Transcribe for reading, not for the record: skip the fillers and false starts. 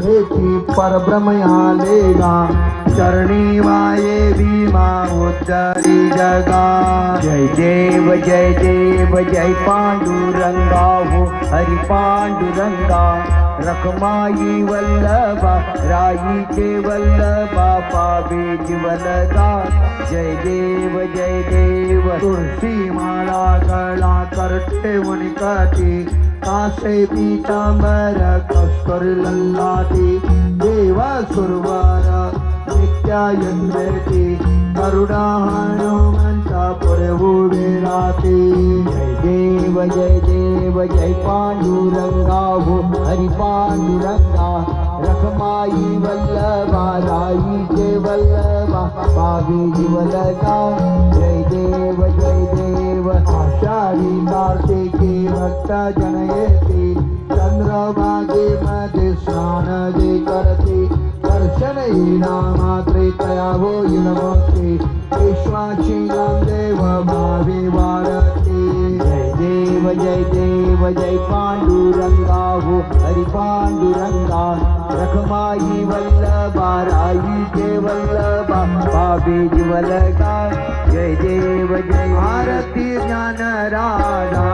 हेती परब्रह्म आलेला चरणी वाये भीमा उद्धरी जगा। जय देव जय पांडुरंगा हो हरि पांडुरंगा। रखमाई वल्लभा राईचे वल्लभा पावे जीवलगा। जय देव तुळशी माळा गळा करते वणिकाठी कासे पीतांबर कस्तुरी लल्लाटी। देवा सुरवार नित्यायन्वेती करुणा हनुमंता पुढे उभे राहते। जय देव जय पांडुरंगा हो हरि पांडुरंगा। रखमाई वल्लभा राईचे वल्लभा पावे जीवलगा। जय देव आषाढी कार्तिकी भक्त जन येते चंद्रभागे मध्ये स्नान जे करते। दर्शन येणा मात्रे तया होईल मुक्ती विश्वाची नामदेव भावे वाढते। जय देव जय पांडुरंगा हो हरि पांडुरंगा। रखमाई वल्लभा राईचे वल्लभा पावे जीवलगा। जय देव जय आरती ज्ञान राधा